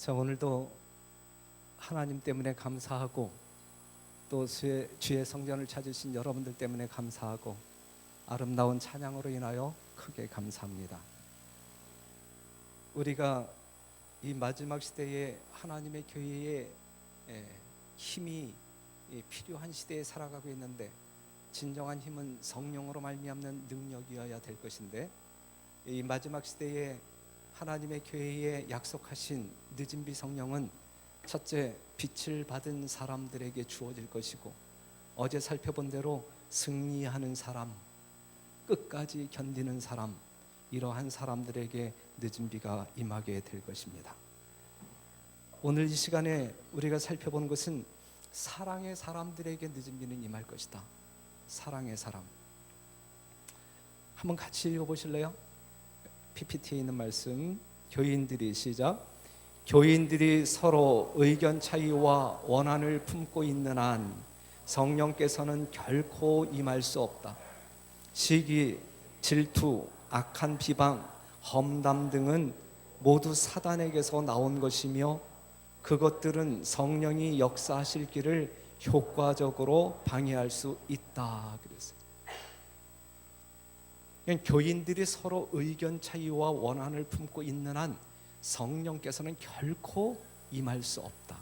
자, 오늘도 하나님 때문에 감사하고 또 주의 성전을 찾으신 여러분들 때문에 감사하고 아름다운 찬양으로 인하여 크게 감사합니다. 우리가 이 마지막 시대에 하나님의 교회에 힘이 필요한 시대에 살아가고 있는데, 진정한 힘은 성령으로 말미암는 능력이어야 될 것인데, 이 마지막 시대에 하나님의 교회에 약속하신 늦은 비 성령은 첫째, 빛을 받은 사람들에게 주어질 것이고, 어제 살펴본 대로 승리하는 사람, 끝까지 견디는 사람, 이러한 사람들에게 늦은 비가 임하게 될 것입니다. 오늘 이 시간에 우리가 살펴본 것은 사랑의 사람들에게 늦은 비는 임할 것이다. 사랑의 사람. 한번 같이 읽어보실래요? PPT에 있는 말씀, 교인들이 시작. 교인들이 서로 의견 차이와 원한을 품고 있는 한 성령께서는 결코 임할 수 없다. 시기, 질투, 악한 비방, 험담 등은 모두 사단에게서 나온 것이며, 그것들은 성령이 역사하실 길을 효과적으로 방해할 수 있다. 그랬어요. 교인들이 서로 의견 차이와 원한을 품고 있는 한 성령께서는 결코 임할 수 없다.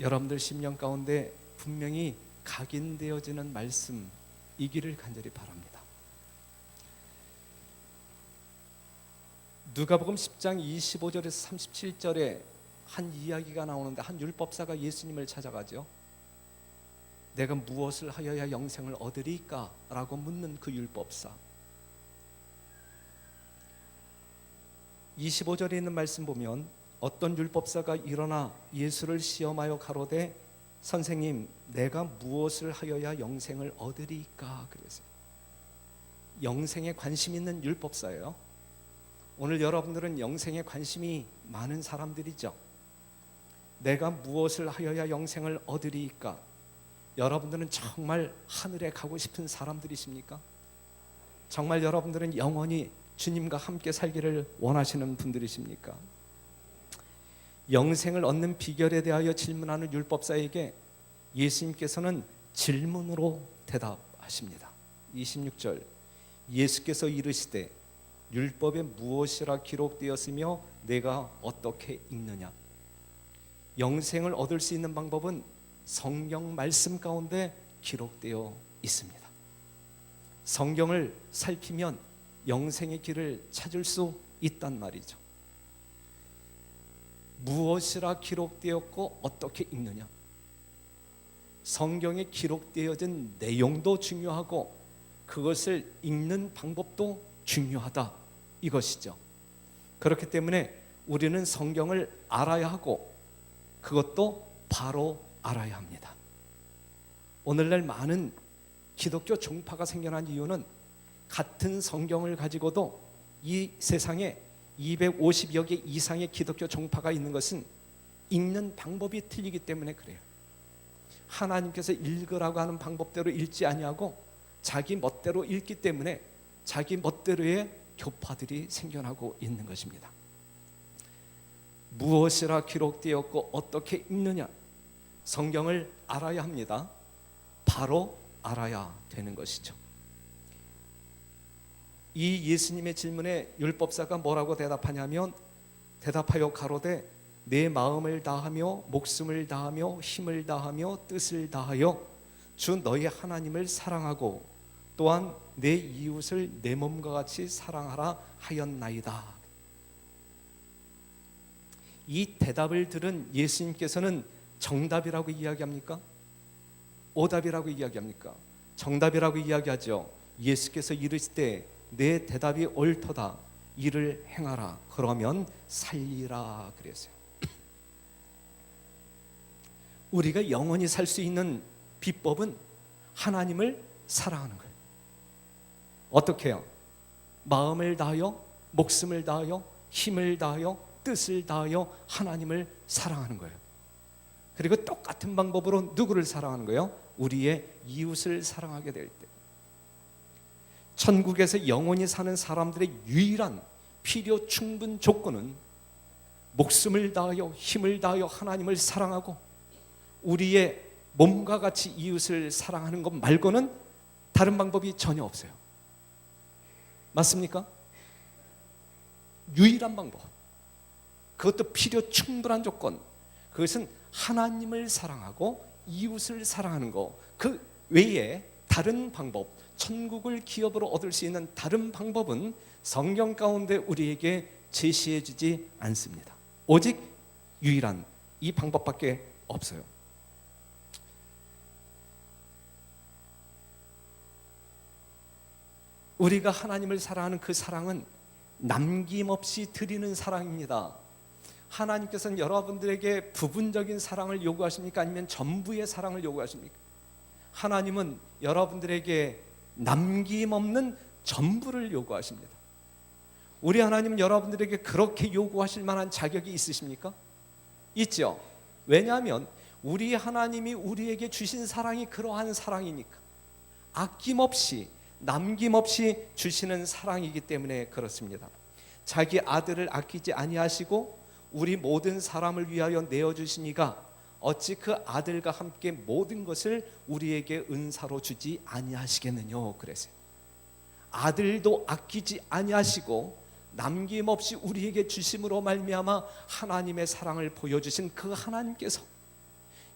여러분들 심령 가운데 분명히 각인되어지는 말씀이기를 간절히 바랍니다. 누가복음 10장 25절에서 37절에 한 이야기가 나오는데, 한 율법사가 예수님을 찾아가죠. 내가 무엇을 하여야 영생을 얻으리까? 라고 묻는 그 율법사. 25절에 있는 말씀 보면, 어떤 율법사가 일어나 예수를 시험하여 가로되, 선생님, 내가 무엇을 하여야 영생을 얻으리까? 그랬어요. 영생에 관심 있는 율법사예요. 오늘 여러분들은 영생에 관심이 많은 사람들이죠. 내가 무엇을 하여야 영생을 얻으리까? 여러분들은 정말 하늘에 가고 싶은 사람들이십니까? 정말 여러분들은 영원히 주님과 함께 살기를 원하시는 분들이십니까? 영생을 얻는 비결에 대하여 질문하는 율법사에게 예수님께서는 질문으로 대답하십니다. 26절, 예수께서 이르시되 율법에 무엇이라 기록되었으며 내가 어떻게 읽느냐? 영생을 얻을 수 있는 방법은 성경 말씀 가운데 기록되어 있습니다. 성경을 살피면 영생의 길을 찾을 수 있단 말이죠. 무엇이라 기록되었고 어떻게 읽느냐? 성경에 기록되어진 내용도 중요하고 그것을 읽는 방법도 중요하다, 이것이죠. 그렇기 때문에 우리는 성경을 알아야 하고 그것도 바로 알아야 합니다. 오늘날 많은 기독교 종파가 생겨난 이유는 같은 성경을 가지고도 이 세상에 250여 개 이상의 기독교 종파가 있는 것은 읽는 방법이 틀리기 때문에 그래요. 하나님께서 읽으라고 하는 방법대로 읽지 아니하고 자기 멋대로 읽기 때문에 자기 멋대로의 교파들이 생겨나고 있는 것입니다. 무엇이라 기록되었고 어떻게 읽느냐? 성경을 알아야 합니다. 바로 알아야 되는 것이죠. 이 예수님의 질문에 율법사가 뭐라고 대답하냐면, 대답하여 가로되 내 마음을 다하며 목숨을 다하며 힘을 다하며 뜻을 다하여 주 너희 하나님을 사랑하고 또한 내 이웃을 내 몸과 같이 사랑하라 하였나이다. 이 대답을 들은 예수님께서는 정답이라고 이야기합니까? 오답이라고 이야기합니까? 정답이라고 이야기하죠. 예수께서 이르시되 내 대답이 옳도다. 이를 행하라. 그러면 살리라. 그랬어요. 우리가 영원히 살 수 있는 비법은 하나님을 사랑하는 거예요. 어떻게 해요? 마음을 다하여, 목숨을 다하여, 힘을 다하여, 뜻을 다하여 하나님을 사랑하는 거예요. 그리고 똑같은 방법으로 누구를 사랑하는 거예요? 우리의 이웃을 사랑하게 될 때. 천국에서 영원히 사는 사람들의 유일한 필요 충분 조건은 목숨을 다하여 힘을 다하여 하나님을 사랑하고 우리의 몸과 같이 이웃을 사랑하는 것 말고는 다른 방법이 전혀 없어요. 맞습니까? 유일한 방법, 그것도 필요 충분한 조건, 그것은 하나님을 사랑하고 이웃을 사랑하는 것. 그 외에 다른 방법, 천국을 기업으로 얻을 수 있는 다른 방법은 성경 가운데 우리에게 제시해 주지 않습니다. 오직 유일한 이 방법밖에 없어요. 우리가 하나님을 사랑하는 그 사랑은 남김없이 드리는 사랑입니다. 하나님께서는 여러분들에게 부분적인 사랑을 요구하십니까? 아니면 전부의 사랑을 요구하십니까? 하나님은 여러분들에게 남김없는 전부를 요구하십니다. 우리 하나님은 여러분들에게 그렇게 요구하실 만한 자격이 있으십니까? 있죠. 왜냐하면 우리 하나님이 우리에게 주신 사랑이 그러한 사랑이니까, 아낌없이 남김없이 주시는 사랑이기 때문에 그렇습니다. 자기 아들을 아끼지 아니하시고 우리 모든 사람을 위하여 내어주시니가 어찌 그 아들과 함께 모든 것을 우리에게 은사로 주지 아니하시겠느냐 그랬어요. 아들도 아끼지 아니하시고 남김없이 우리에게 주심으로 말미암아 하나님의 사랑을 보여주신 그 하나님께서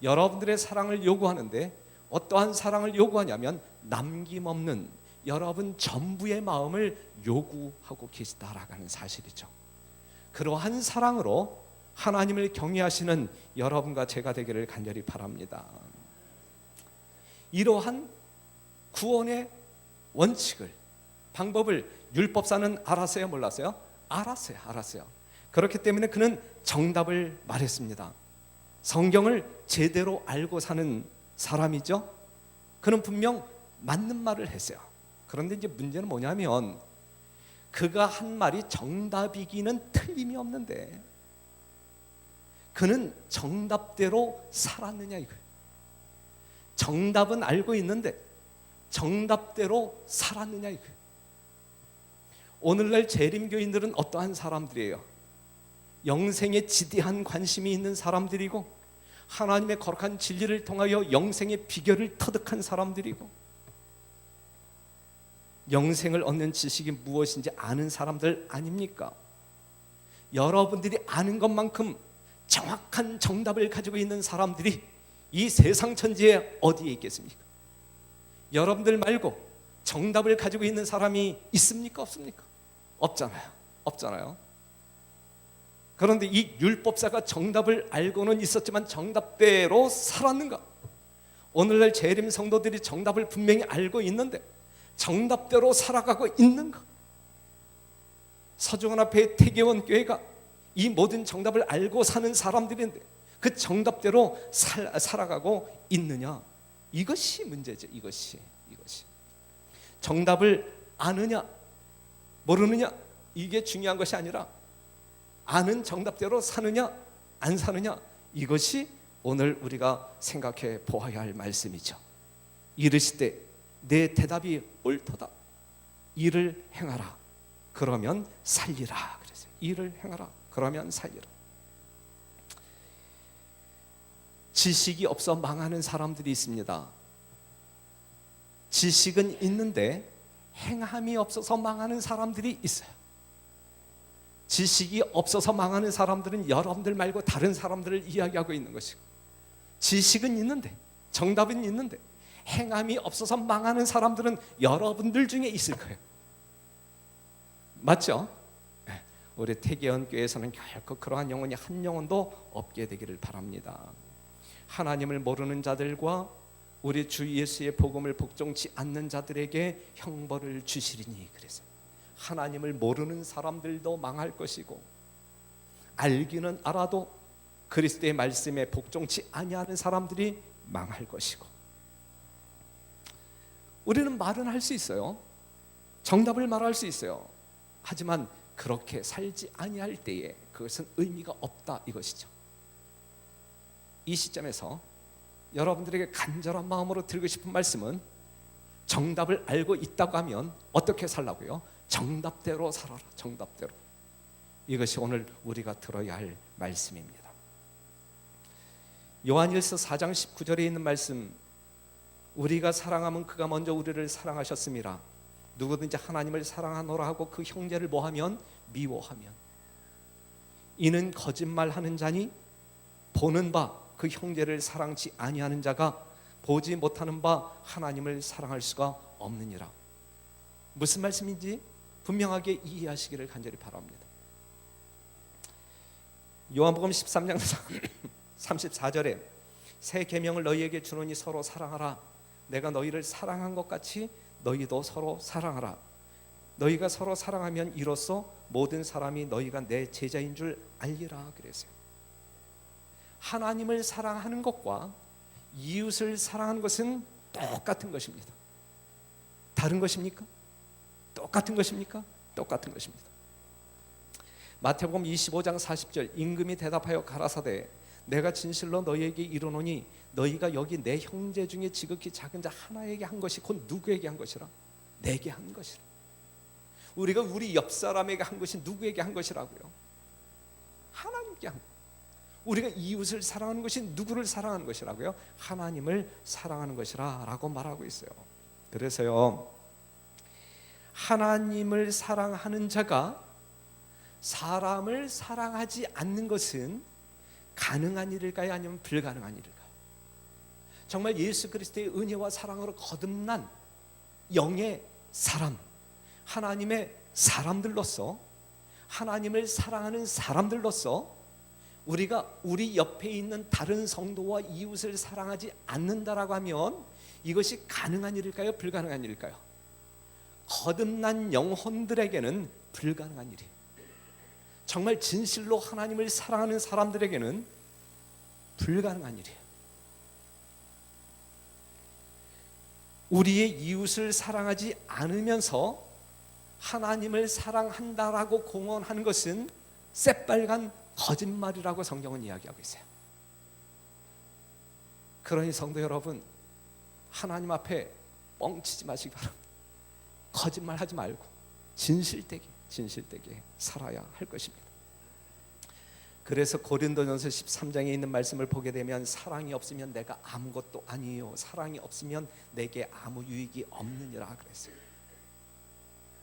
여러분들의 사랑을 요구하는데 어떠한 사랑을 요구하냐면 남김없는 여러분 전부의 마음을 요구하고 계시다라는 사실이죠. 그러한 사랑으로 하나님을 경외하시는 여러분과 제가 되기를 간절히 바랍니다. 이러한 구원의 원칙을, 방법을 율법사는 알았어요, 몰랐어요? 알았어요. 그렇기 때문에 그는 정답을 말했습니다. 성경을 제대로 알고 사는 사람이죠. 그는 분명 맞는 말을 했어요. 그런데 이제 문제는 뭐냐면 그가 한 말이 정답이기는 틀림이 없는데 그는 정답대로 살았느냐 이거예요. 정답은 알고 있는데 정답대로 살았느냐 이거예요. 오늘날 재림교인들은 어떠한 사람들이에요? 영생에 지대한 관심이 있는 사람들이고 하나님의 거룩한 진리를 통하여 영생의 비결을 터득한 사람들이고 영생을 얻는 지식이 무엇인지 아는 사람들 아닙니까? 여러분들이 아는 것만큼 정확한 정답을 가지고 있는 사람들이 이 세상 천지에 어디에 있겠습니까? 여러분들 말고 정답을 가지고 있는 사람이 있습니까? 없습니까? 없잖아요. 그런데 이 율법사가 정답을 알고는 있었지만 정답대로 살았는가? 오늘날 재림 성도들이 정답을 분명히 알고 있는데 정답대로 살아가고 있는가? 서중원 앞에 태계원 교회가 이 모든 정답을 알고 사는 사람들인데 그 정답대로 살아가고 있느냐? 이것이 문제죠. 이것이 정답을 아느냐 모르느냐 이게 중요한 것이 아니라 아는 정답대로 사느냐 안 사느냐, 이것이 오늘 우리가 생각해 보아야 할 말씀이죠. 이르시되 내 대답이 옳도다. 이를 행하라 그러면 살리라 그랬어요. 이를 행하라 그러면 살리라. 지식이 없어 망하는 사람들이 있습니다. 지식은 있는데 행함이 없어서 망하는 사람들이 있어요. 지식이 없어서 망하는 사람들은 여러분들 말고 다른 사람들을 이야기하고 있는 것이고, 지식은 있는데 정답은 있는데 행함이 없어서 망하는 사람들은 여러분들 중에 있을 거예요. 맞죠? 우리 태계원 교회에서는 결코 그러한 영혼이 한 영혼도 없게 되기를 바랍니다. 하나님을 모르는 자들과 우리 주 예수의 복음을 복종치 않는 자들에게 형벌을 주시리니 그래서 하나님을 모르는 사람들도 망할 것이고 알기는 알아도 그리스도의 말씀에 복종치 아니하는 사람들이 망할 것이고, 우리는 말은 할 수 있어요. 정답을 말할 수 있어요. 하지만 그렇게 살지 아니할 때에 그것은 의미가 없다 이것이죠. 이 시점에서 여러분들에게 간절한 마음으로 드리고 싶은 말씀은, 정답을 알고 있다고 하면 어떻게 살라고요? 정답대로 살아라. 정답대로. 이것이 오늘 우리가 들어야 할 말씀입니다. 요한일서 4장 19절에 있는 말씀, 우리가 사랑하면 그가 먼저 우리를 사랑하셨습니다. 누구든지 하나님을 사랑하노라 하고 그 형제를 뭐하면? 미워하면 이는 거짓말하는 자니 보는 바 그 형제를 사랑치 아니하는 자가 보지 못하는 바 하나님을 사랑할 수가 없느니라. 무슨 말씀인지 분명하게 이해하시기를 간절히 바랍니다. 요한복음 13장 34절에 새 계명을 너희에게 주노니 서로 사랑하라. 내가 너희를 사랑한 것 같이 너희도 서로 사랑하라. 너희가 서로 사랑하면 이로써 모든 사람이 너희가 내 제자인 줄 알리라 그랬어요. 하나님을 사랑하는 것과 이웃을 사랑하는 것은 똑같은 것입니다. 다른 것입니까? 똑같은 것입니까? 똑같은 것입니다. 마태복음 25장 40절, 임금이 대답하여 가라사대 내가 진실로 너희에게 이르노니 너희가 여기 내 형제 중에 지극히 작은 자 하나에게 한 것이 곧 누구에게 한 것이라? 내게 한 것이라. 우리가 우리 옆 사람에게 한 것이 누구에게 한 것이라고요? 하나님께 한 것. 우리가 이웃을 사랑하는 것이 누구를 사랑하는 것이라고요? 하나님을 사랑하는 것이라 라고 말하고 있어요. 그래서요, 하나님을 사랑하는 자가 사람을 사랑하지 않는 것은 가능한 일일까요? 아니면 불가능한 일일까요? 정말 예수 그리스도의 은혜와 사랑으로 거듭난 영의 사람, 하나님의 사람들로서, 하나님을 사랑하는 사람들로서 우리가 우리 옆에 있는 다른 성도와 이웃을 사랑하지 않는다라고 하면 이것이 가능한 일일까요? 불가능한 일일까요? 거듭난 영혼들에게는 불가능한 일이에요. 정말 진실로 하나님을 사랑하는 사람들에게는 불가능한 일이에요. 우리의 이웃을 사랑하지 않으면서 하나님을 사랑한다라고 공언하는 것은 새빨간 거짓말이라고 성경은 이야기하고 있어요. 그러니 성도 여러분, 하나님 앞에 뻥치지 마시기 바랍니다. 거짓말하지 말고 진실되게 살아야 할 것입니다. 그래서 고린도전서 13장에 있는 말씀을 보게 되면 사랑이 없으면 내가 아무것도 아니에요. 사랑이 없으면 내게 아무 유익이 없느니라 그랬어요.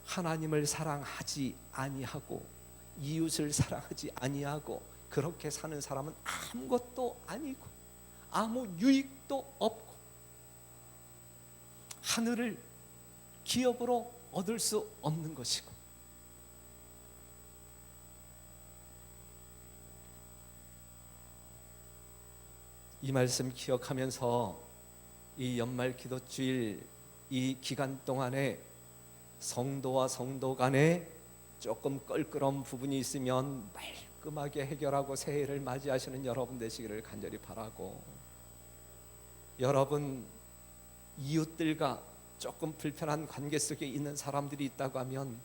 하나님을 사랑하지 아니하고 이웃을 사랑하지 아니하고 그렇게 사는 사람은 아무것도 아니고 아무 유익도 없고 하늘을 기업으로 얻을 수 없는 것이고, 이 말씀 기억하면서 이 연말 기도주일 이 기간 동안에 성도와 성도 간에 조금 껄끄러운 부분이 있으면 말끔하게 해결하고 새해를 맞이하시는 여러분 되시기를 간절히 바라고, 여러분 이웃들과 조금 불편한 관계 속에 있는 사람들이 있다고 하면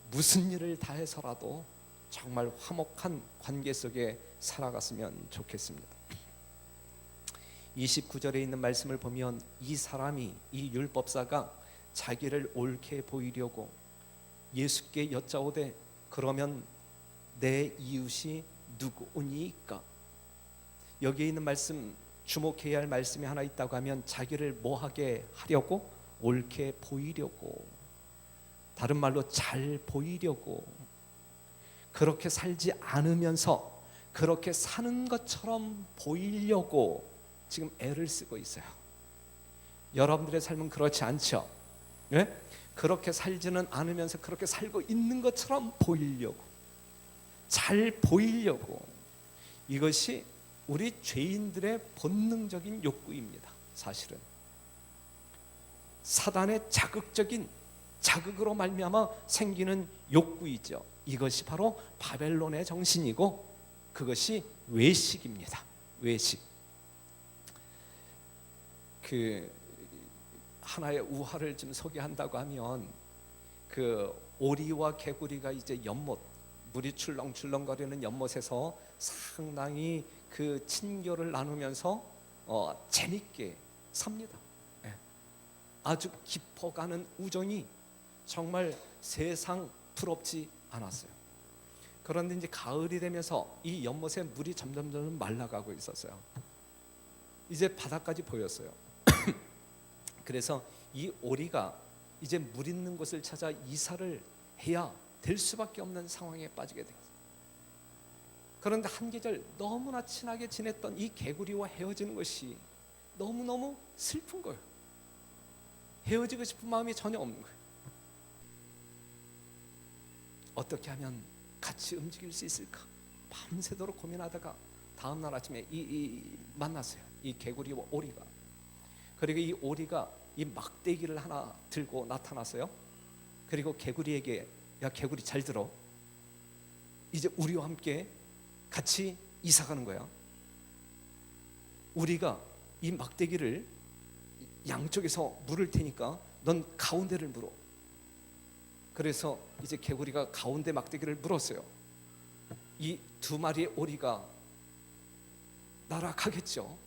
무슨 일을 다해서라도 정말 화목한 관계 속에 살아갔으면 좋겠습니다. 29절에 있는 말씀을 보면 이 사람이, 이 율법사가 자기를 옳게 보이려고 예수께 여짜오되 그러면 내 이웃이 누구니까? 여기에 있는 말씀, 주목해야 할 말씀이 하나 있다고 하면 자기를 뭐하게 하려고? 옳게 보이려고, 다른 말로 잘 보이려고, 그렇게 살지 않으면서 그렇게 사는 것처럼 보이려고 지금 애를 쓰고 있어요. 여러분들의 삶은 그렇지 않죠? 네? 그렇게 살지는 않으면서 그렇게 살고 있는 것처럼 보이려고, 잘 보이려고, 이것이 우리 죄인들의 본능적인 욕구입니다. 사실은 사단의 자극적인 자극으로 말미암아 생기는 욕구이죠. 이것이 바로 바벨론의 정신이고 그것이 외식입니다. 외식. 그 하나의 우화를 좀 소개한다고 하면 그 오리와 개구리가 이제 연못, 물이 출렁출렁거리는 연못에서 상당히 그 친교를 나누면서 재밌게 삽니다. 예. 아주 깊어가는 우정이 정말 세상 부럽지 않았어요. 그런데 이제 가을이 되면서 이 연못에 물이 점점 말라가고 있었어요. 이제 바다까지 보였어요. 그래서 이 오리가 이제 물 있는 곳을 찾아 이사를 해야 될 수밖에 없는 상황에 빠지게 되었어요. 그런데 한 계절 너무나 친하게 지냈던 이 개구리와 헤어지는 것이 너무너무 슬픈 거예요. 헤어지고 싶은 마음이 전혀 없는 거예요. 어떻게 하면 같이 움직일 수 있을까? 밤새도록 고민하다가 다음날 아침에 만났어요. 이 개구리와 오리가. 그리고 이 오리가 이 막대기를 하나 들고 나타났어요. 그리고 개구리에게, 야 개구리 잘 들어, 이제 우리와 함께 같이 이사 가는 거야. 우리가 이 막대기를 양쪽에서 물을 테니까 넌 가운데를 물어. 그래서 이제 개구리가 가운데 막대기를 물었어요. 이 두 마리의 오리가 날아가겠죠.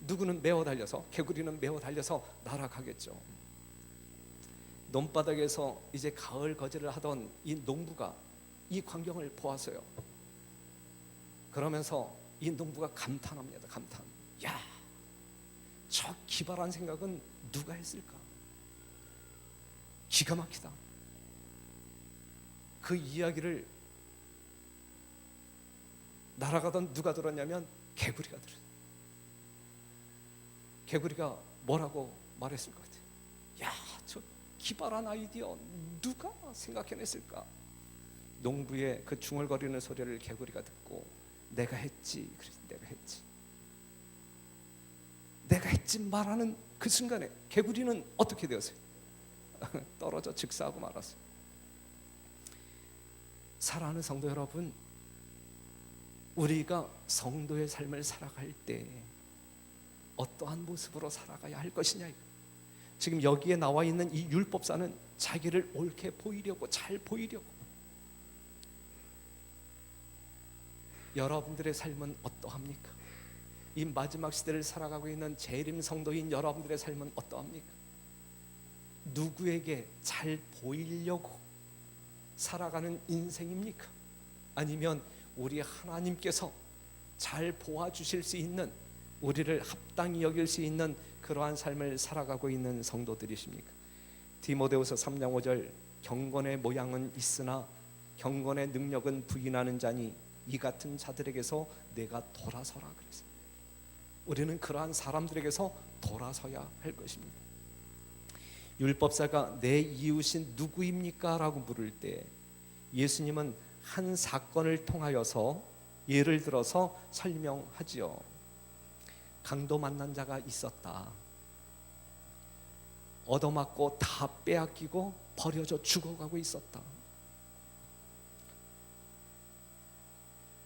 누구는 메어 달려서, 개구리는 메어 달려서 날아가겠죠. 논바닥에서 이제 가을 거지를 하던 이 농부가 이 광경을 보았어요. 그러면서 이 농부가 감탄합니다. 감탄. 야, 저 기발한 생각은 누가 했을까? 기가 막히다. 그 이야기를 날아가던 누가 들었냐면 개구리가 들었어요. 개구리가 뭐라고 말했을 것 같아요. 야, 저 기발한 아이디어 누가 생각해냈을까? 농부의 그 중얼거리는 소리를 개구리가 듣고 내가 했지. 그래서 내가 했지 말하는 그 순간에 개구리는 어떻게 되었어요? 떨어져 즉사하고 말았어요. 사랑하는 성도 여러분, 우리가 성도의 삶을 살아갈 때 어떠한 모습으로 살아가야 할 것이냐. 지금 여기에 나와 있는 이 율법사는 자기를 옳게 보이려고, 잘 보이려고. 여러분들의 삶은 어떠합니까? 이 마지막 시대를 살아가고 있는 재림 성도인 여러분들의 삶은 어떠합니까? 누구에게 잘 보이려고 살아가는 인생입니까? 아니면 우리 하나님께서 잘 보아주실 수 있는, 우리를 합당히 여길 수 있는 그러한 삶을 살아가고 있는 성도들이십니까? 디모데후서 3장 5절, 경건의 모양은 있으나 경건의 능력은 부인하는 자니 이 같은 자들에게서 내가 돌아서라 그랬어요. 우리는 그러한 사람들에게서 돌아서야 할 것입니다. 율법사가 내 이웃이 누구입니까? 라고 물을 때 예수님은 한 사건을 통하여서 예를 들어서 설명하지요. 강도 만난 자가 있었다. 얻어맞고 다 빼앗기고 버려져 죽어가고 있었다.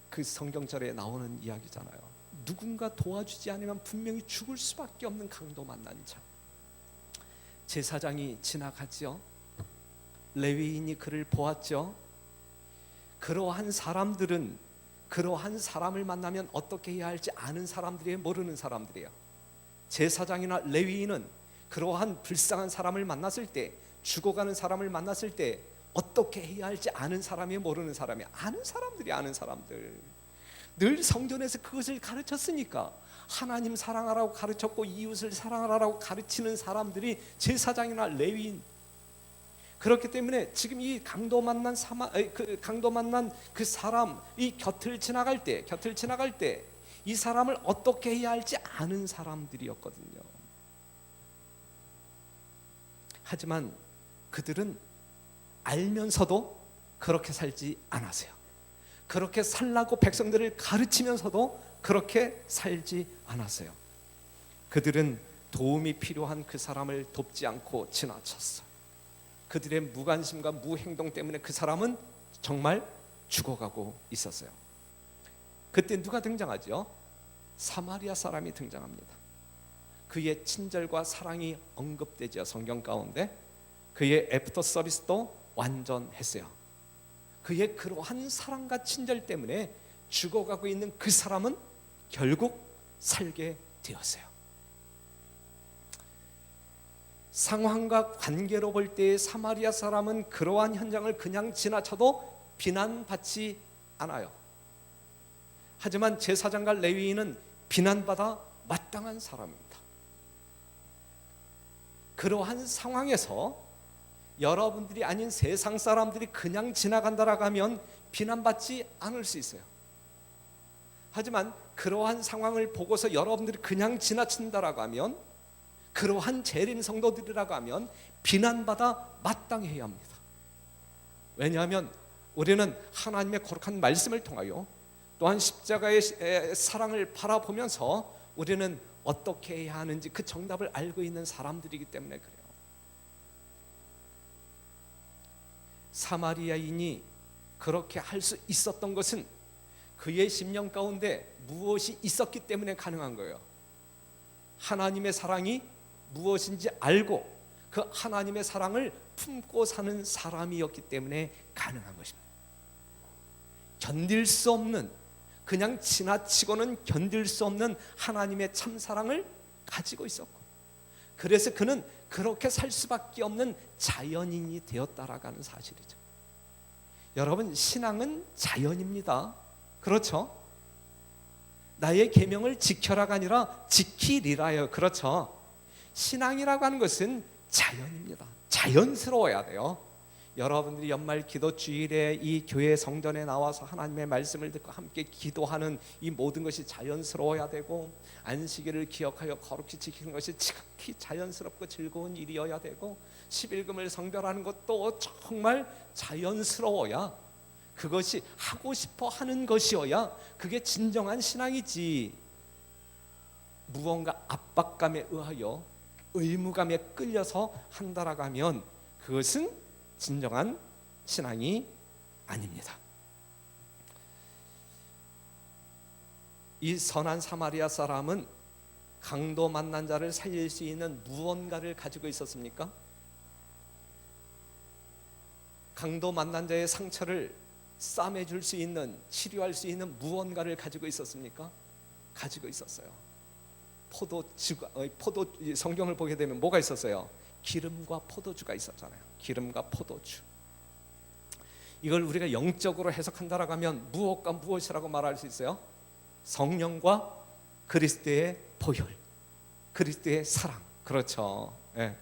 그 성경절에 나오는 이야기잖아요. 누군가 도와주지 않으면 분명히 죽을 수밖에 없는 강도 만난 자. 제사장이 지나갔죠. 레위인이 그를 보았죠. 그러한 사람들은 그러한 사람을 만나면 어떻게 해야 할지 아는 사람들이에요, 모르는 사람들이에요? 제사장이나 레위인은 그러한 불쌍한 사람을 만났을 때, 죽어가는 사람을 만났을 때 어떻게 해야 할지 아는 사람이에요, 모르는 사람이에요? 아는 사람들이, 아는 사람들. 늘 성전에서 그것을 가르쳤으니까 하나님 사랑하라고 가르쳤고 이웃을 사랑하라고 가르치는 사람들이 제사장이나 레위인. 그렇기 때문에 지금 이 강도 만난 그 사람, 이 곁을 지나갈 때 이 사람을 어떻게 해야 할지 아는 사람들이었거든요. 하지만 그들은 알면서도 그렇게 살지 않았어요. 그렇게 살라고 백성들을 가르치면서도 그렇게 살지 않았어요. 그들은 도움이 필요한 그 사람을 돕지 않고 지나쳤어요. 그들의 무관심과 무행동 때문에 그 사람은 정말 죽어가고 있었어요. 그때 누가 등장하죠? 사마리아 사람이 등장합니다. 그의 친절과 사랑이 언급되죠. 성경 가운데 그의 애프터 서비스도 완전했어요. 그의 그러한 사랑과 친절 때문에 죽어가고 있는 그 사람은 결국 살게 되었어요. 상황과 관계로 볼 때 사마리아 사람은 그러한 현장을 그냥 지나쳐도 비난받지 않아요. 하지만 제사장과 레위인은 비난받아 마땅한 사람입니다. 그러한 상황에서 여러분들이 아닌 세상 사람들이 그냥 지나간다라고 하면 비난받지 않을 수 있어요. 하지만 그러한 상황을 보고서 여러분들이 그냥 지나친다라고 하면, 그러한 재림 성도들이라고 하면 비난받아 마땅해야 합니다. 왜냐하면 우리는 하나님의 거룩한 말씀을 통하여 또한 십자가의 사랑을 바라보면서 우리는 어떻게 해야 하는지 그 정답을 알고 있는 사람들이기 때문에 그래요. 사마리아인이 그렇게 할 수 있었던 것은 그의 심령 가운데 무엇이 있었기 때문에 가능한 거예요. 하나님의 사랑이 무엇인지 알고 그 하나님의 사랑을 품고 사는 사람이었기 때문에 가능한 것입니다. 견딜 수 없는, 그냥 지나치고는 견딜 수 없는 하나님의 참 사랑을 가지고 있었고, 그래서 그는 그렇게 살 수밖에 없는 자연인이 되었다라고 하는 사실이죠. 여러분, 신앙은 자연입니다. 그렇죠? 나의 계명을 지켜라가 아니라 지키리라요. 그렇죠? 신앙이라고 하는 것은 자연입니다. 자연스러워야 돼요. 여러분들이 연말 기도 주일에 이 교회 성전에 나와서 하나님의 말씀을 듣고 함께 기도하는 이 모든 것이 자연스러워야 되고, 안식일을 기억하여 거룩히 지키는 것이 지극히 자연스럽고 즐거운 일이어야 되고, 11금을 성별하는 것도 정말 자연스러워야, 그것이 하고 싶어 하는 것이어야 그게 진정한 신앙이지, 무언가 압박감에 의하여 의무감에 끌려서 한다라고 하면 그것은 진정한 신앙이 아닙니다. 이 선한 사마리아 사람은 강도 만난 자를 살릴 수 있는 무언가를 가지고 있었습니까? 강도 만난 자의 상처를 싸매줄 수 있는, 치료할 수 있는 무언가를 가지고 있었습니까? 가지고 있었어요. 성경을 보게 되면 뭐가 있었어요? 기름과 포도주가 있었잖아요. 기름과 포도주. 이걸 우리가 영적으로 해석한다라고 하면 무엇과 무엇이라고 말할 수 있어요? 성령과 그리스도의 보혈, 그리스도의 사랑. 그렇죠. 네.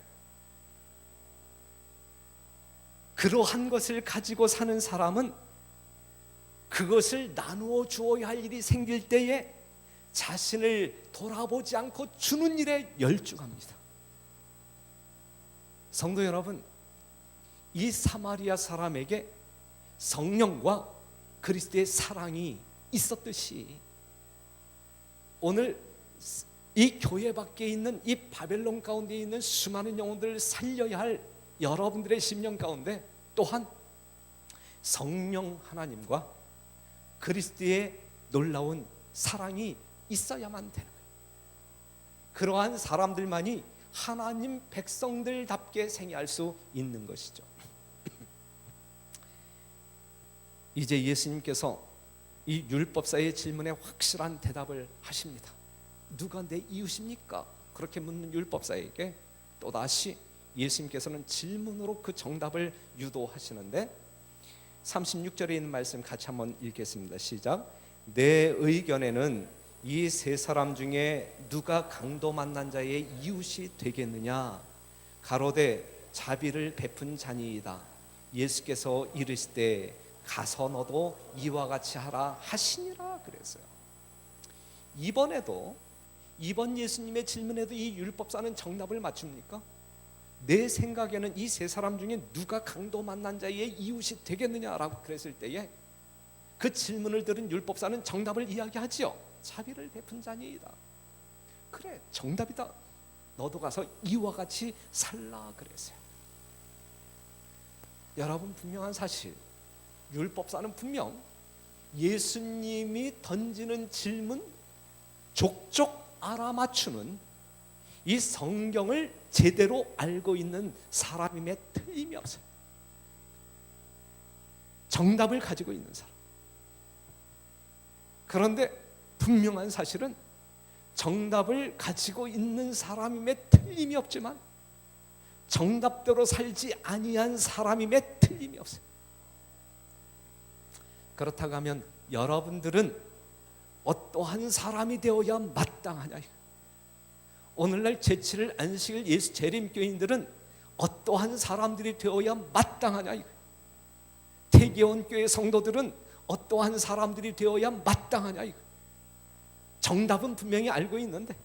그러한 것을 가지고 사는 사람은 그것을 나누어 주어야 할 일이 생길 때에 자신을 돌아보지 않고 주는 일에 열중합니다. 성도 여러분, 이 사마리아 사람에게 성령과 그리스도의 사랑이 있었듯이 오늘 이 교회 밖에 있는 이 바벨론 가운데 있는 수많은 영혼들을 살려야 할 여러분들의 심령 가운데 또한 성령 하나님과 그리스도의 놀라운 사랑이 있어야만 되는 거예요. 그러한 사람들만이 하나님 백성들답게 생애할 수 있는 것이죠. 이제 예수님께서 이 율법사의 질문에 확실한 대답을 하십니다. 누가 내 이웃입니까? 그렇게 묻는 율법사에게 또다시 예수님께서는 질문으로 그 정답을 유도하시는데, 36절에 있는 말씀 같이 한번 읽겠습니다. 시작. 내 의견에는 이 세 사람 중에 누가 강도 만난 자의 이웃이 되겠느냐? 가로되 자비를 베푼 자니이다. 예수께서 이르시되 가서 너도 이와 같이 하라 하시니라 그랬어요. 이번에도, 이번 예수님의 질문에도 이 율법사는 정답을 맞춥니까? 내 생각에는 이 세 사람 중에 누가 강도 만난 자의 이웃이 되겠느냐라고 그랬을 때에 그 질문을 들은 율법사는 정답을 이야기하지요. 자비를 베푼 자니이다. 그래, 정답이다. 너도 가서 이와 같이 살라 그랬어요. 여러분, 분명한 사실, 율법사는 분명 예수님이 던지는 질문 족족 알아맞추는 이 성경을 제대로 알고 있는 사람임에 틀림이 없어요. 정답을 가지고 있는 사람. 그런데 분명한 사실은 정답을 가지고 있는 사람임에 틀림이 없지만 정답대로 살지 아니한 사람임에 틀림이 없어요. 그렇다고 하면 여러분들은 어떠한 사람이 되어야 마땅하냐? 오늘날 제7일 안식일 예수 재림교인들은 어떠한 사람들이 되어야 마땅하냐? 태계원 교회 성도들은 어떠한 사람들이 되어야 마땅하냐? 정답은 분명히 알고 있는데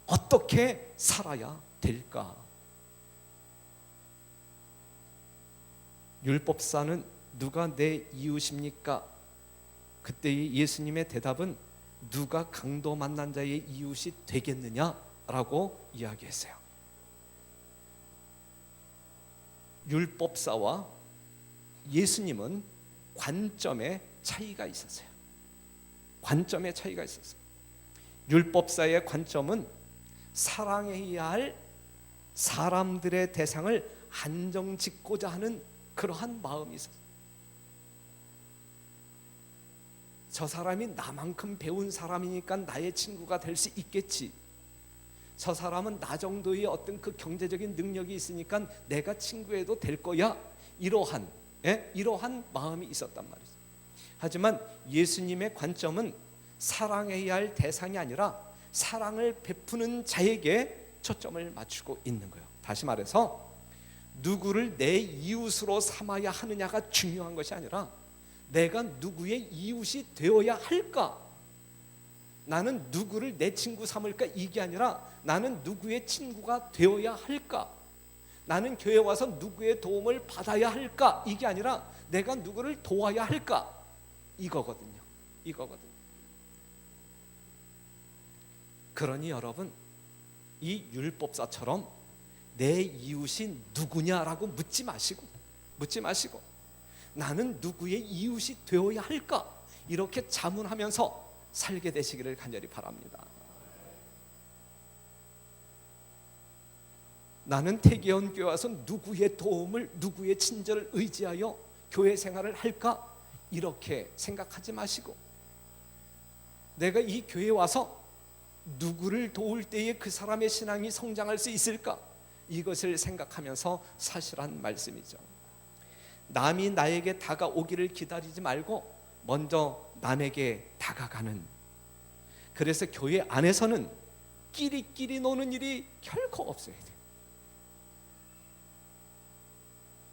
어떻게 살아야 될까? 율법사는 누가 내 이웃입니까? 그때의 예수님의 대답은 누가 강도 만난 자의 이웃이 되겠느냐라고 이야기했어요. 율법사와 예수님은 관점의 차이가 있었어요. 관점의 차이가 있었어요. 율법사의 관점은 사랑해야 할 사람들의 대상을 한정짓고자 하는 그러한 마음이 있었어요. 저 사람이 나만큼 배운 사람이니까 나의 친구가 될 수 있겠지. 저 사람은 나 정도의 어떤 그 경제적인 능력이 있으니까 내가 친구해도 될 거야. 이러한 마음이 있었단 말이죠. 하지만 예수님의 관점은 사랑해야 할 대상이 아니라 사랑을 베푸는 자에게 초점을 맞추고 있는 거예요. 다시 말해서 누구를 내 이웃으로 삼아야 하느냐가 중요한 것이 아니라 내가 누구의 이웃이 되어야 할까? 나는 누구를 내 친구 삼을까? 이게 아니라 나는 누구의 친구가 되어야 할까? 나는 교회 와서 누구의 도움을 받아야 할까? 이게 아니라 내가 누구를 도와야 할까? 이거거든요. 그러니 여러분, 이 율법사처럼 내 이웃이 누구냐라고 묻지 마시고 나는 누구의 이웃이 되어야 할까? 이렇게 자문하면서 살게 되시기를 간절히 바랍니다. 나는 태계원 교회 와서 누구의 도움을, 누구의 친절을 의지하여 교회 생활을 할까? 이렇게 생각하지 마시고 내가 이 교회에 와서 누구를 도울 때에 그 사람의 신앙이 성장할 수 있을까? 이것을 생각하면서 사시란 말씀이죠. 남이 나에게 다가오기를 기다리지 말고 먼저 남에게 다가가는, 그래서 교회 안에서는 끼리끼리 노는 일이 결코 없어야 돼요.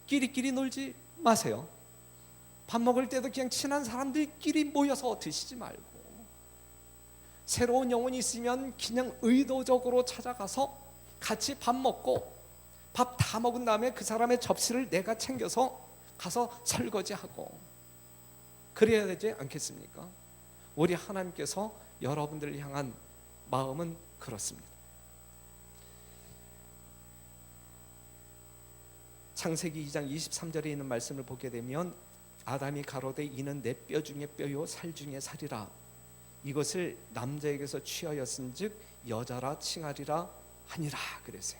끼리끼리 놀지 마세요. 밥 먹을 때도 그냥 친한 사람들끼리 모여서 드시지 말고 새로운 영혼이 있으면 그냥 의도적으로 찾아가서 같이 밥 먹고 밥 다 먹은 다음에 그 사람의 접시를 내가 챙겨서 가서 설거지하고 그래야 되지 않겠습니까? 우리 하나님께서 여러분들을 향한 마음은 그렇습니다. 창세기 2장 23절에 있는 말씀을 보게 되면 아담이 가로되 이는 내 뼈 중에 뼈요 살 중에 살이라, 이것을 남자에게서 취하였은즉 여자라 칭하리라 하니라 그랬어요.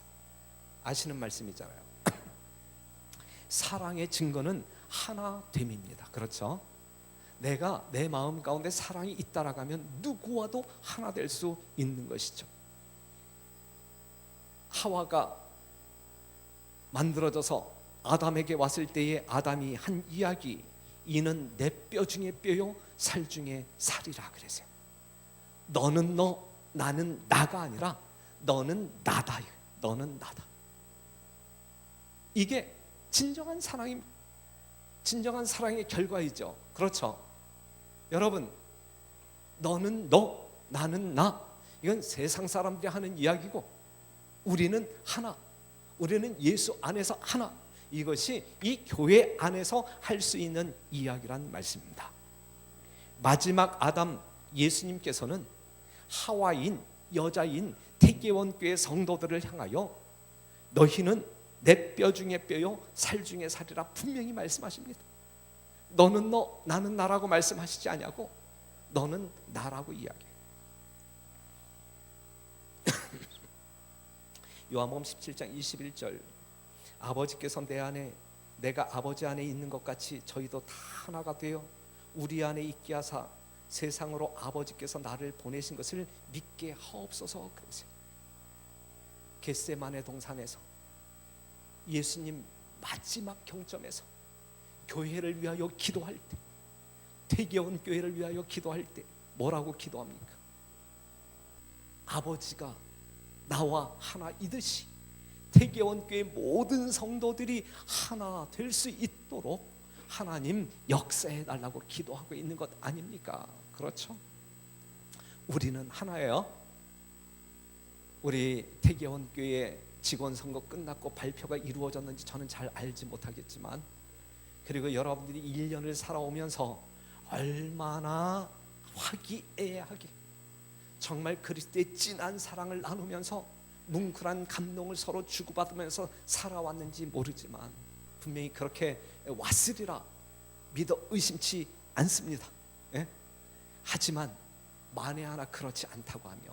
아시는 말씀이잖아요. 사랑의 증거는 하나됨입니다. 그렇죠? 내가 내 마음 가운데 사랑이 잇따라 가면 누구와도 하나 될 수 있는 것이죠. 하와가 만들어져서 아담에게 왔을 때에 아담이 한 이야기, 이는 내 뼈 중에 뼈요 살 중에 살이라 그랬어요. 너는 너, 나는 나가 아니라 너는 나다. 너는 나다. 이게 진정한 사랑의 결과이죠. 그렇죠? 여러분, 너는 너, 나는 나. 이건 세상 사람들이 하는 이야기고 우리는 하나. 우리는 예수 안에서 하나. 이것이 이 교회 안에서 할 수 있는 이야기란 말씀입니다. 마지막 아담 예수님께서는 하와인, 여자인 태계원 교회 성도들을 향하여 너희는 내 뼈 중에 뼈요 살 중에 살이라 분명히 말씀하십니다. 너는 너, 나는 나라고 말씀하시지 아니하고 너는 나라고 이야기해요. 요한복음 17장 21절, 아버지께서 내 안에, 내가 아버지 안에 있는 것 같이 저희도 다 하나가 되어 우리 안에 있게 하사 세상으로 아버지께서 나를 보내신 것을 믿게 하옵소서 그러세요. 겟세마네 동산에서 예수님 마지막 경점에서 교회를 위하여 기도할 때 태계원 교회를 위하여 기도할 때 뭐라고 기도합니까? 아버지가 나와 하나이듯이 태계원 교회 모든 성도들이 하나 될 수 있도록 하나님 역사해 달라고 기도하고 있는 것 아닙니까? 그렇죠? 우리는 하나예요. 우리 태계원 교회 직원 선거 끝났고 발표가 이루어졌는지 저는 잘 알지 못하겠지만, 그리고 여러분들이 1년을 살아오면서 얼마나 화기애애하게 정말 그리스도의 진한 사랑을 나누면서 뭉클한 감동을 서로 주고받으면서 살아왔는지 모르지만 분명히 그렇게 왔으리라 믿어 의심치 않습니다. 예? 하지만 만에 하나 그렇지 않다고 하면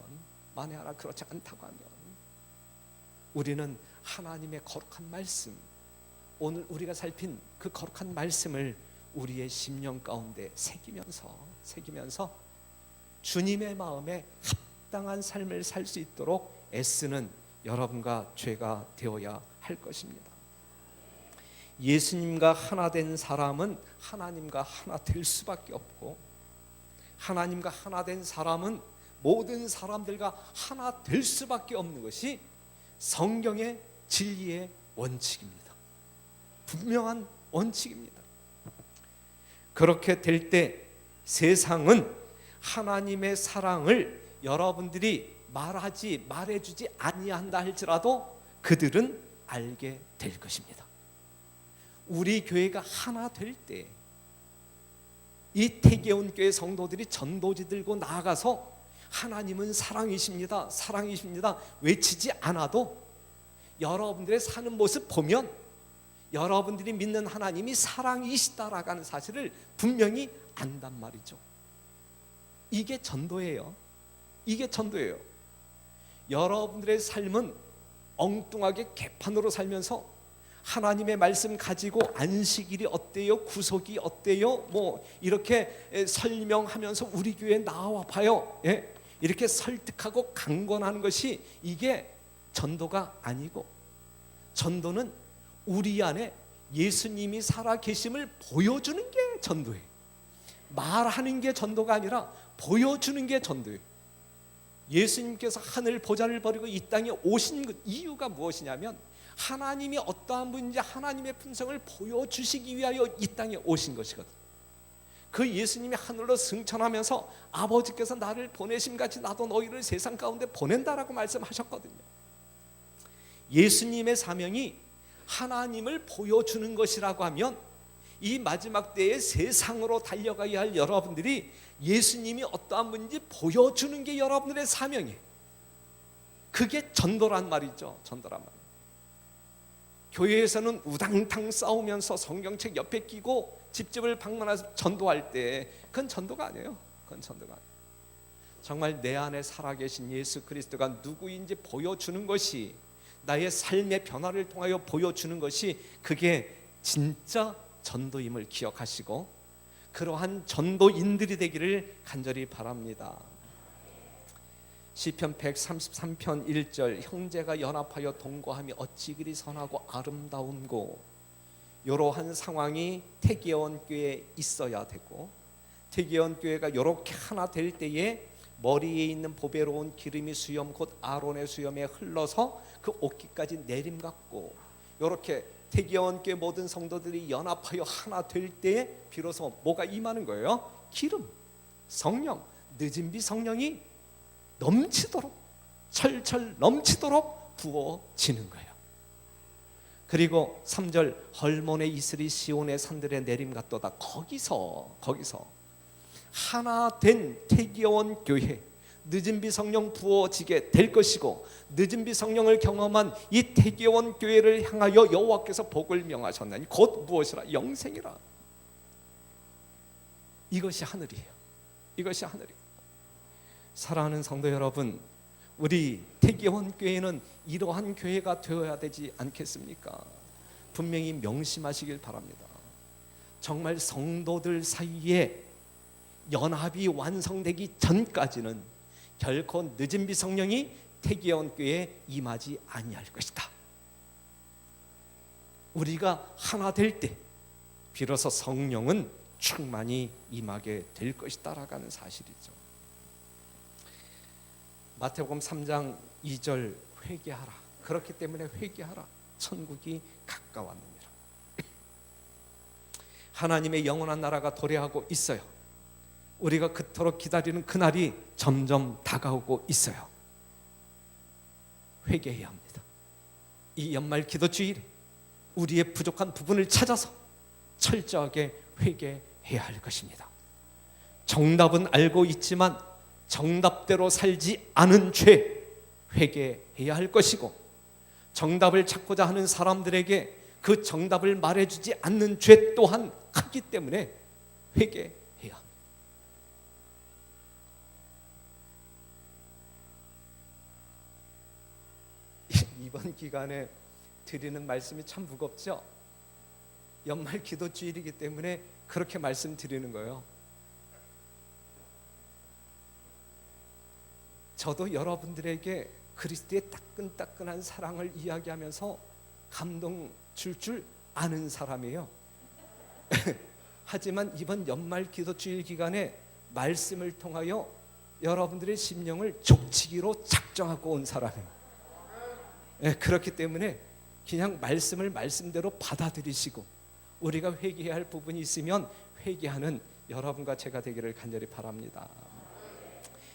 우리는 하나님의 거룩한 말씀, 오늘 우리가 살핀 그 거룩한 말씀을 우리의 심령 가운데 새기면서 주님의 마음에 합당한 삶을 살 수 있도록 애쓰는 여러분과 죄가 되어야 할 것입니다. 예수님과 하나 된 사람은 하나님과 하나 될 수밖에 없고, 하나님과 하나 된 사람은 모든 사람들과 하나 될 수밖에 없는 것이 성경의 진리의 원칙입니다. 분명한 원칙입니다. 그렇게 될 때 세상은 하나님의 사랑을 여러분들이 말해주지 아니한다 할지라도 그들은 알게 될 것입니다. 우리 교회가 하나 될 때 이 태계원 교회 성도들이 전도지 들고 나아가서 하나님은 사랑이십니다 외치지 않아도 여러분들의 사는 모습 보면 여러분들이 믿는 하나님이 사랑이시다라고 하는 사실을 분명히 안단 말이죠. 이게 전도예요. 여러분들의 삶은 엉뚱하게 개판으로 살면서 하나님의 말씀 가지고 안식일이 어때요? 구속이 어때요? 뭐 이렇게 설명하면서 우리 교회에 나와 봐요. 예? 이렇게 설득하고 강권하는 것이 이게 전도가 아니고, 전도는 우리 안에 예수님이 살아 계심을 보여주는 게 전도예요. 말하는 게 전도가 아니라 보여주는 게 전도예요. 예수님께서 하늘 보좌를 버리고 이 땅에 오신 이유가 무엇이냐면 하나님이 어떠한 분인지 하나님의 품성을 보여주시기 위하여 이 땅에 오신 것이거든요. 그 예수님이 하늘로 승천하면서 아버지께서 나를 보내심같이 나도 너희를 세상 가운데 보낸다라고 말씀하셨거든요. 예수님의 사명이 하나님을 보여주는 것이라고 하면 이 마지막 때에 세상으로 달려가야 할 여러분들이 예수님이 어떠한 분인지 보여주는 게 여러분들의 사명이에요. 그게 전도란 말이죠. 교회에서는 우당탕 싸우면서 성경책 옆에 끼고 집집을 방문해서 전도할 때 그건 전도가 아니에요. 정말 내 안에 살아계신 예수 그리스도가 누구인지 보여주는 것이, 나의 삶의 변화를 통하여 보여주는 것이 그게 진짜 전도임을 기억하시고 그러한 전도인들이 되기를 간절히 바랍니다. 시편 133편 1절, 형제가 연합하여 동거함이 어찌 그리 선하고 아름다운고. 이러한 상황이 태계원 교회에 있어야 되고, 태계원 교회가 이렇게 하나 될 때에 머리에 있는 보배로운 기름이 수염 곧 아론의 수염에 흘러서 그 옷깃까지 내림같고, 이렇게 태계원 교회 모든 성도들이 연합하여 하나 될 때에 비로소 뭐가 임하는 거예요? 기름, 성령, 늦은 비 성령이 넘치도록, 철철 넘치도록 부어지는 거예요. 그리고 3절, 헐몬의 이슬이 시온의 산들에 내림같도다. 거기서 하나 된 태계원 교회, 늦은 비 성령 부어지게 될 것이고, 늦은 비 성령을 경험한 이 태계원 교회를 향하여 여호와께서 복을 명하셨나니 곧 무엇이라? 영생이라. 이것이 하늘이에요. 사랑하는 성도 여러분, 우리 태계원 교회는 이러한 교회가 되어야 되지 않겠습니까? 분명히 명심하시길 바랍니다. 정말 성도들 사이에 연합이 완성되기 전까지는 결코 늦은 비 성령이 태계원 교회에 임하지 아니할 것이다. 우리가 하나 될 때 비로소 성령은 충만히 임하게 될 것이다라는 사실이죠. 마태복음 3장 2절 회개하라. 그렇기 때문에 회개하라. 천국이 가까웠느니라. 하나님의 영원한 나라가 도래하고 있어요. 우리가 그토록 기다리는 그날이 점점 다가오고 있어요. 회개해야 합니다. 이 연말 기도주일에 우리의 부족한 부분을 찾아서 철저하게 회개해야 할 것입니다. 정답은 알고 있지만 정답대로 살지 않은 죄 회개해야 할 것이고, 정답을 찾고자 하는 사람들에게 그 정답을 말해주지 않는 죄 또한 크기 때문에 회개해야 합니다. 이번 기간에 드리는 말씀이 참 무겁죠? 연말 기도주일이기 때문에 그렇게 말씀드리는 거예요. 저도 여러분들에게 그리스도의 따끈따끈한 사랑을 이야기하면서 감동 줄 아는 사람이에요. 하지만 이번 연말 기도주일 기간에 말씀을 통하여 여러분들의 심령을 족치기로 작정하고 온 사람이에요. 그렇기 때문에 그냥 말씀을 말씀대로 받아들이시고, 우리가 회개해야 할 부분이 있으면 회개하는 여러분과 제가 되기를 간절히 바랍니다.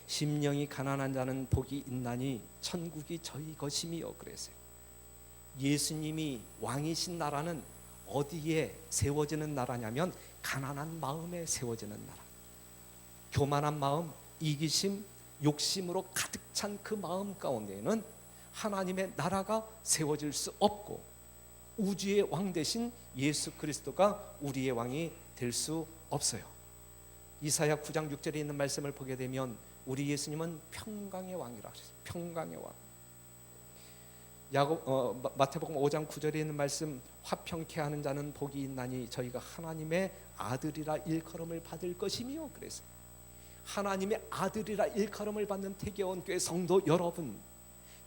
심령이 가난한 자는 복이 있나니 천국이 저희 것임이요. 그랬어요. 예수님이 왕이신 나라는 어디에 세워지는 나라냐면 가난한 마음에 세워지는 나라. 교만한 마음, 이기심, 욕심으로 가득 찬 그 마음 가운데에는 하나님의 나라가 세워질 수 없고, 우주의 왕 대신 예수 그리스도가 우리의 왕이 될 수 없어요. 이사야 9장 6절에 있는 말씀을 보게 되면 우리 예수님은 평강의 왕이라 그랬어요. 평강의 왕. 마태복음 5장 9절에 있는 말씀, 화평케 하는 자는 복이 있나니 저희가 하나님의 아들이라 일컬음을 받을 것이며. 그래서 하나님의 아들이라 일컬음을 받는 태계원교회 성도 여러분,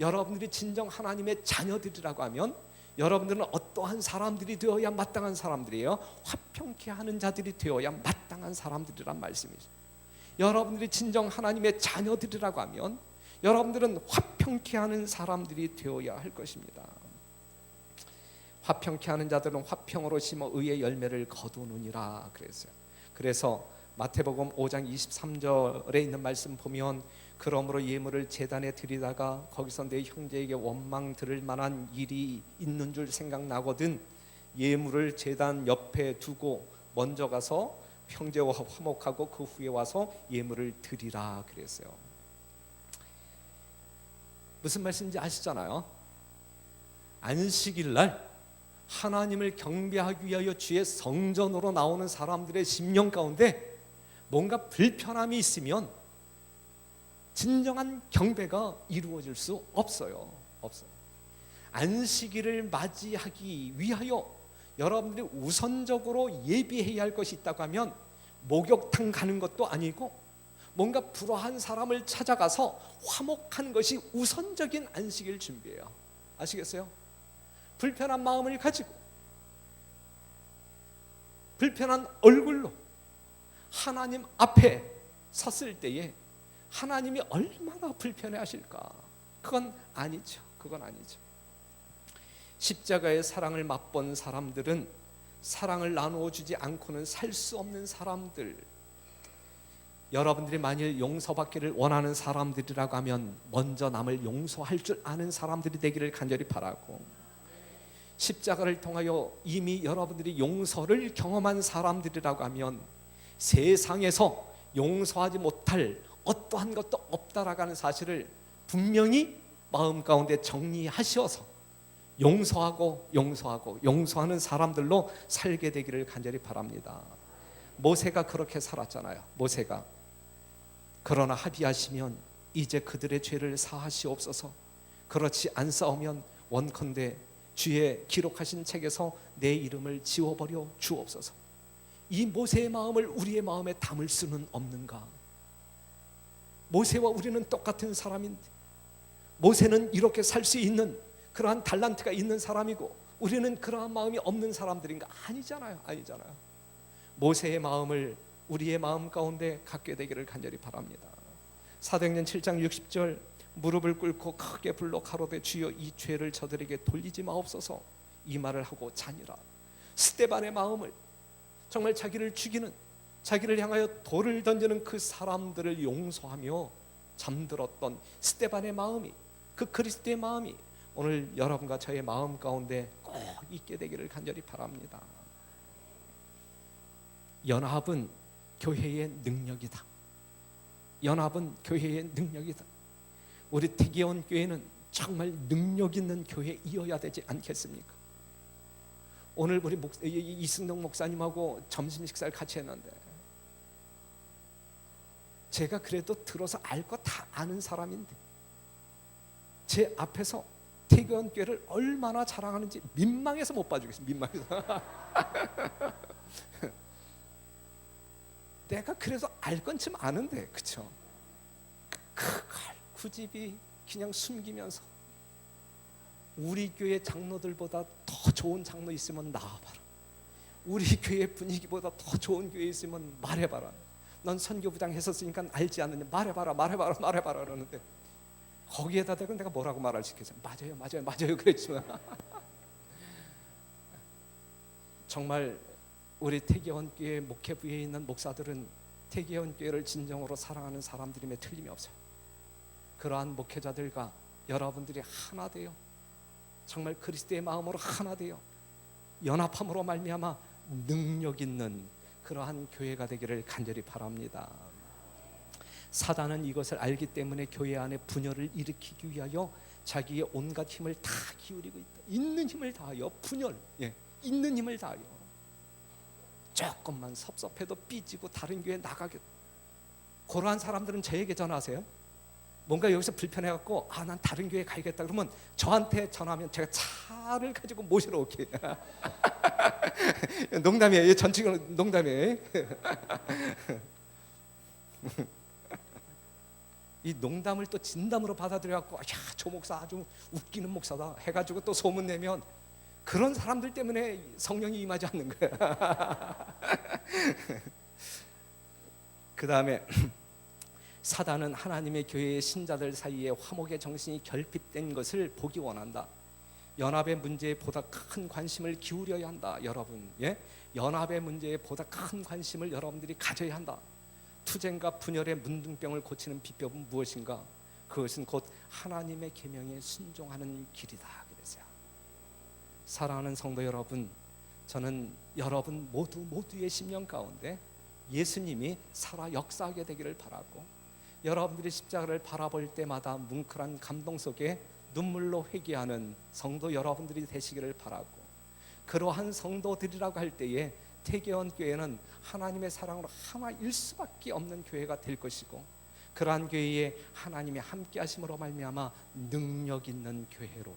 여러분들이 진정 하나님의 자녀들이라고 하면 여러분들은 어떠한 사람들이 되어야 마땅한 사람들이에요? 화평케 하는 자들이 되어야 마땅한 사람들이란 말씀이죠. 여러분들이 진정 하나님의 자녀들이라고 하면 여러분들은 화평케 하는 사람들이 되어야 할 것입니다. 화평케 하는 자들은 화평으로 심어 의의 열매를 거두느니라 그랬어요. 그래서 마태복음 5장 23절에 있는 말씀 보면, 그러므로 예물을 제단에 드리다가 거기서 내 형제에게 원망 들을 만한 일이 있는 줄 생각나거든 예물을 제단 옆에 두고 먼저 가서 형제와 화목하고 그 후에 와서 예물을 드리라 그랬어요. 무슨 말씀인지 아시잖아요. 안식일 날 하나님을 경배하기 위하여 주의 성전으로 나오는 사람들의 심령 가운데 뭔가 불편함이 있으면 진정한 경배가 이루어질 수 없어요. 안식일을 맞이하기 위하여 여러분들이 우선적으로 예비해야 할 것이 있다고 하면 목욕탕 가는 것도 아니고 뭔가 불화한 사람을 찾아가서 화목하는 것이 우선적인 안식일 준비예요. 아시겠어요? 불편한 마음을 가지고 불편한 얼굴로 하나님 앞에 섰을 때에 하나님이 얼마나 불편해하실까? 그건 아니죠. 십자가의 사랑을 맛본 사람들은 사랑을 나누어 주지 않고는 살 수 없는 사람들. 여러분들이 만일 용서받기를 원하는 사람들이라고 하면 먼저 남을 용서할 줄 아는 사람들이 되기를 간절히 바라고, 십자가를 통하여 이미 여러분들이 용서를 경험한 사람들이라고 하면 세상에서 용서하지 못할 어떠한 것도 없다라고 하는 사실을 분명히 마음 가운데 정리하셔서 용서하는 사람들로 살게 되기를 간절히 바랍니다. 모세가 그렇게 살았잖아요. 모세가 그러나 합의하시면 이제 그들의 죄를 사하시옵소서. 그렇지 않사오면 원컨대 주의 기록하신 책에서 내 이름을 지워버려 주옵소서. 이 모세의 마음을 우리의 마음에 담을 수는 없는가? 모세와 우리는 똑같은 사람인데, 모세는 이렇게 살 수 있는 그러한 달란트가 있는 사람이고 우리는 그러한 마음이 없는 사람들인가? 아니잖아요. 모세의 마음을 우리의 마음 가운데 갖게 되기를 간절히 바랍니다. 사도행전 7장 60절 무릎을 꿇고 크게 불러 가로되 주여 이 죄를 저들에게 돌리지 마옵소서 이 말을 하고 자니라. 스데반의 마음을, 정말 자기를 죽이는, 자기를 향하여 돌을 던지는 그 사람들을 용서하며 잠들었던 스데반의 마음이, 그 그리스도의 마음이 오늘 여러분과 저의 마음 가운데 꼭 있게 되기를 간절히 바랍니다. 연합은 교회의 능력이다. 연합은 교회의 능력이다. 우리 태계원 교회는 정말 능력 있는 교회이어야 되지 않겠습니까? 오늘 우리 이승동 목사님하고 점심 식사를 같이 했는데 제가 그래도 들어서 알 거 다 아는 사람인데 제 앞에서 태계원 교회를 얼마나 자랑하는지 민망해서 못 봐주겠습니다. 민망해서. 내가 그래서 알 건 좀 아는데, 그쵸? 굳이 그냥 숨기면서 우리 교회 장로들보다 더 좋은 장로 있으면 나와봐라. 우리 교회 분위기보다 더 좋은 교회 있으면 말해봐라. 넌 선교부장 했었으니까 알지 않느냐. 말해봐라 그러는데 거기에다 대고 내가 뭐라고 말할 수 있겠어요? 맞아요 그랬지만 정말 우리 태계원 교회 목회부에 있는 목사들은 태계원 교회를 진정으로 사랑하는 사람들임에 틀림이 없어요. 그러한 목회자들과 여러분들이 하나 되어 정말 그리스도의 마음으로 하나 되어 연합함으로 말미암아 능력 있는 그러한 교회가 되기를 간절히 바랍니다. 사단은 이것을 알기 때문에 교회 안에 분열을 일으키기 위하여 자기의 온갖 힘을 다 기울이고 있다. 있는 힘을 다하여 분열, 있는 힘을 다하여 조금만 섭섭해도 삐지고 다른 교회 나가게. 그러한 사람들은 저에게 전화하세요. 뭔가 여기서 불편해갖고 난 다른 교회 가야겠다 그러면 저한테 전화하면 제가 차를 가지고 모시러 올게요. 농담이에요. 전적으로 농담이에요. 이 농담을 또 진담으로 받아들여갖고 저 목사 아주 웃기는 목사다 해가지고 또 소문내면 그런 사람들 때문에 성령이 임하지 않는 거야. 그 다음에 사단은 하나님의 교회의 신자들 사이에 화목의 정신이 결핍된 것을 보기 원한다. 연합의 문제에 보다 큰 관심을 기울여야 한다. 여러분, 연합의 문제에 보다 큰 관심을 여러분들이 가져야 한다. 투쟁과 분열의 문둥병을 고치는 비법은 무엇인가? 그것은 곧 하나님의 계명에 순종하는 길이다. 그랬어요. 사랑하는 성도 여러분, 저는 여러분 모두의 심령 가운데 예수님이 살아 역사하게 되기를 바라고, 여러분들이 십자가를 바라볼 때마다 뭉클한 감동 속에 눈물로 회개하는 성도 여러분들이 되시기를 바라고, 그러한 성도들이라고 할 때에 태계원 교회는 하나님의 사랑으로 하나일 수밖에 없는 교회가 될 것이고, 그러한 교회에 하나님의 함께 하심으로 말미암아 능력 있는 교회로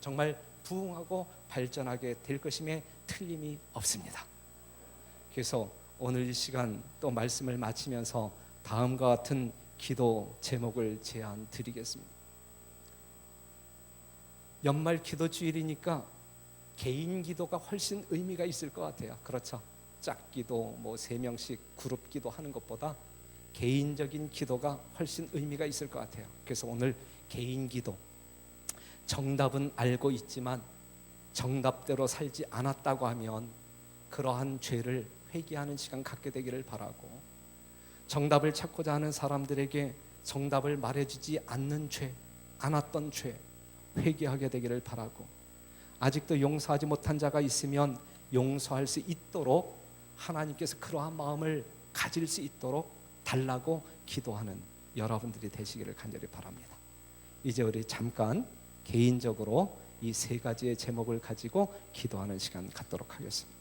정말 부흥하고 발전하게 될 것임에 틀림이 없습니다. 그래서 오늘 이 시간 또 말씀을 마치면서 다음과 같은 기도 제목을 제안 드리겠습니다. 연말 기도 주일이니까 개인 기도가 훨씬 의미가 있을 것 같아요. 그렇죠? 짝기도 3명씩 그룹 기도하는 것보다 개인적인 기도가 훨씬 의미가 있을 것 같아요. 그래서 오늘 개인 기도, 정답은 알고 있지만 정답대로 살지 않았다고 하면 그러한 죄를 회개하는 시간 갖게 되기를 바라고, 정답을 찾고자 하는 사람들에게 정답을 말해주지 않는 죄, 않았던 죄 회개하게 되기를 바라고, 아직도 용서하지 못한 자가 있으면 용서할 수 있도록 하나님께서 그러한 마음을 가질 수 있도록 달라고 기도하는 여러분들이 되시기를 간절히 바랍니다. 이제 우리 잠깐 개인적으로 이 3가지의 제목을 가지고 기도하는 시간 갖도록 하겠습니다.